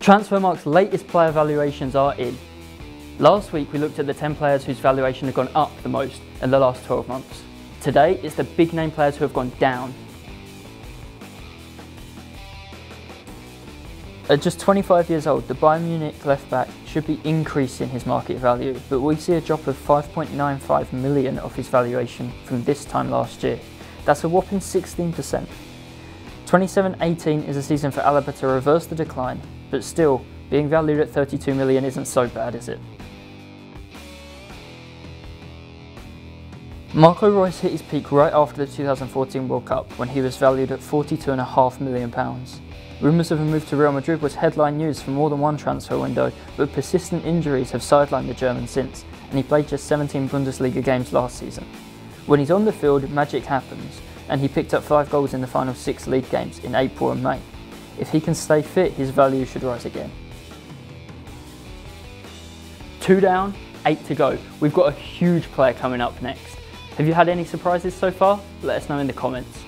Transfermarkt's latest player valuations are in. Last week we looked at the 10 players whose valuation had gone up the most in the last 12 months. Today it's the big name players who have gone down. At just 25 years old, the Bayern Munich left back should be increasing his market value, but we see a drop of 5.95 million off his valuation from this time last year. That's a whopping 16%. 27-18 is a season for Alaba to reverse the decline, but still, being valued at 32 million isn't so bad, is it? Reus hit his peak right after the 2014 World Cup when he was valued at £42.5 million. Rumours of a move to Real Madrid was headline news for more than one transfer window, but persistent injuries have sidelined the German since, and he played just 17 Bundesliga games last season. When he's on the field, magic happens, and he picked up 5 goals in the final 6 league games in April and May. If he can stay fit, his value should rise again. 2 down, 8 to go. We've got a huge player coming up next. Have you had any surprises so far? Let us know in the comments.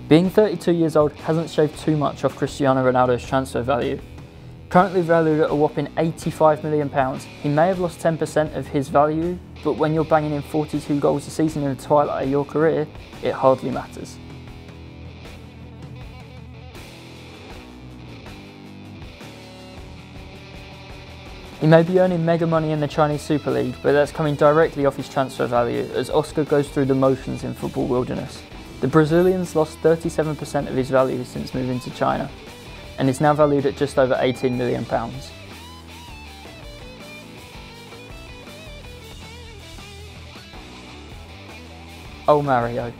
Being 32 years old hasn't shaved too much off Cristiano Ronaldo's transfer value. Currently valued at a whopping £85 million, he may have lost 10% of his value, but when you're banging in 42 goals a season in the twilight of your career, it hardly matters. He may be earning mega money in the Chinese Super League, but that's coming directly off his transfer value as Oscar goes through the motions in football wilderness. The Brazilian's lost 37% of his value since moving to China, and is now valued at just over £18 million. Oh Mario.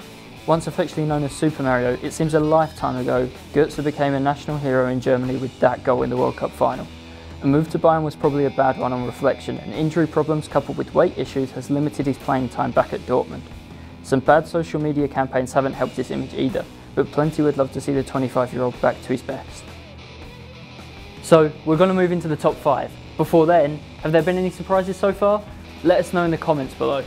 Once affectionately known as Super Mario, it seems a lifetime ago Götze became a national hero in Germany with that goal in the World Cup final. A move to Bayern was probably a bad one on reflection, and injury problems coupled with weight issues has limited his playing time back at Dortmund. Some bad social media campaigns haven't helped his image either, but plenty would love to see the 25-year-old back to his best. So, we're going to move into the top 5. Before then, have there been any surprises so far? Let us know in the comments below.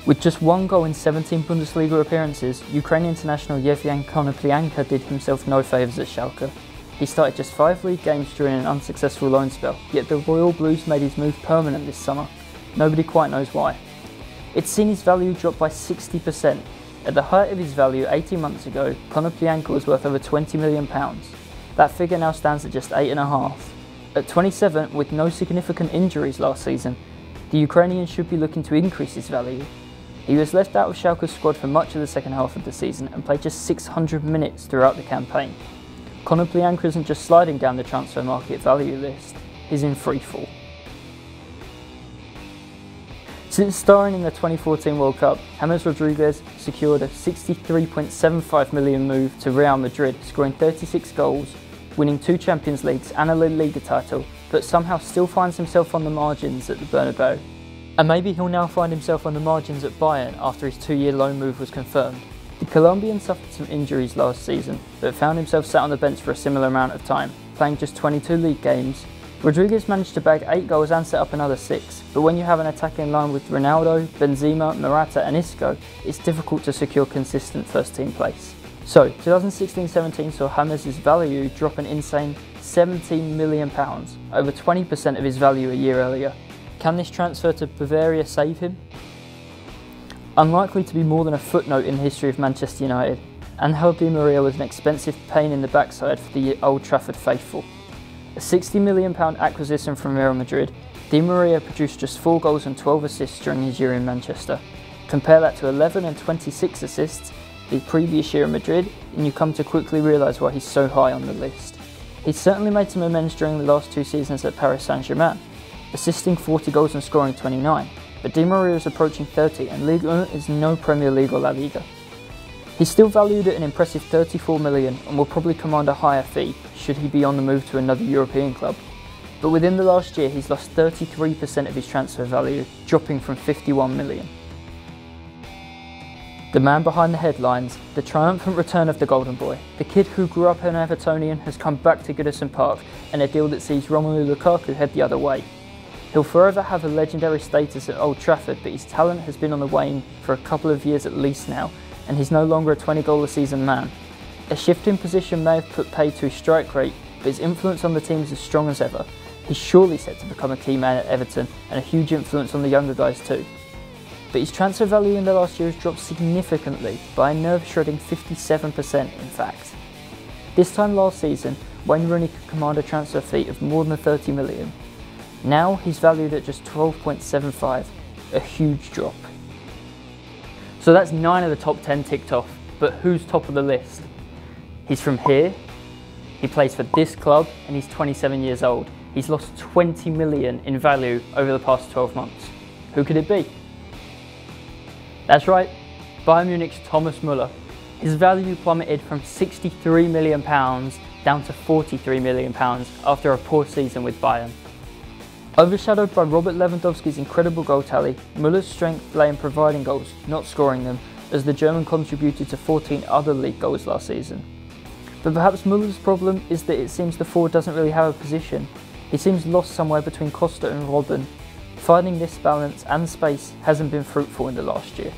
With just 1 goal in 17 Bundesliga appearances, Ukrainian international Yevgeny Konoplyanka did himself no favours at Schalke. He started just 5 league games during an unsuccessful loan spell, yet the Royal Blues made his move permanent this summer. Nobody quite knows why. It's seen his value drop by 60%. At the height of his value 18 months ago, Konoplyanka was worth over £20 million. That figure now stands at just 8.5. At 27, with no significant injuries last season, the Ukrainian should be looking to increase his value. He was left out of Schalke's squad for much of the second half of the season and played just 600 minutes throughout the campaign. Konoplyanka isn't just sliding down the transfer market value list, he's in freefall. Since starring in the 2014 World Cup, James Rodriguez secured a £63.75 million move to Real Madrid, scoring 36 goals, winning 2 Champions Leagues and a La Liga title, but somehow still finds himself on the margins at the Bernabeu. And maybe he'll now find himself on the margins at Bayern after his 2-year loan move was confirmed. The Colombian suffered some injuries last season, but found himself sat on the bench for a similar amount of time, playing just 22 league games. Rodriguez managed to bag 8 goals and set up another 6, but when you have an attacking line with Ronaldo, Benzema, Morata and Isco, it's difficult to secure consistent first team place. So, 2016-17 saw James' value drop an insane £17 million, over 20% of his value a year earlier. Can this transfer to Bavaria save him? Unlikely to be more than a footnote in the history of Manchester United, Angel Di Maria was an expensive pain in the backside for the Old Trafford faithful. A £60 million acquisition from Real Madrid, Di Maria produced just 4 goals and 12 assists during his year in Manchester. Compare that to 11 and 26 assists the previous year in Madrid, and you come to quickly realise why he's so high on the list. He's certainly made some amends during the last 2 seasons at Paris Saint-Germain, assisting 40 goals and scoring 29, but Di Maria is approaching 30 and Ligue 1 is no Premier League or La Liga. He's still valued at an impressive 34 million and will probably command a higher fee should he be on the move to another European club. But within the last year he's lost 33% of his transfer value, dropping from 51 million. The man behind the headlines, the triumphant return of the Golden Boy, the kid who grew up an Evertonian has come back to Goodison Park in a deal that sees Romelu Lukaku head the other way. He'll forever have a legendary status at Old Trafford, but his talent has been on the wane for a couple of years at least now, and he's no longer a 20-goal-a-season man. A shift in position may have put paid to his strike rate, but his influence on the team is as strong as ever. He's surely set to become a key man at Everton and a huge influence on the younger guys too. But his transfer value in the last year has dropped significantly, by a nerve-shredding 57% in fact. This time last season, Wayne Rooney could command a transfer fee of more than 30 million. Now he's valued at just 12.75, a huge drop. So that's 9 of the top 10 ticked off, but who's top of the list? He's from here, he plays for this club, and he's 27 years old. He's lost 20 million in value over the past 12 months. Who could it be? That's right, Bayern Munich's Thomas Müller. His value plummeted from £63 million down to £43 million after a poor season with Bayern. Overshadowed by Robert Lewandowski's incredible goal tally, Müller's strength lay in providing goals, not scoring them, as the German contributed to 14 other league goals last season. But perhaps Müller's problem is that it seems the forward doesn't really have a position. He seems lost somewhere between Costa and Robben. Finding this balance and space hasn't been fruitful in the last year.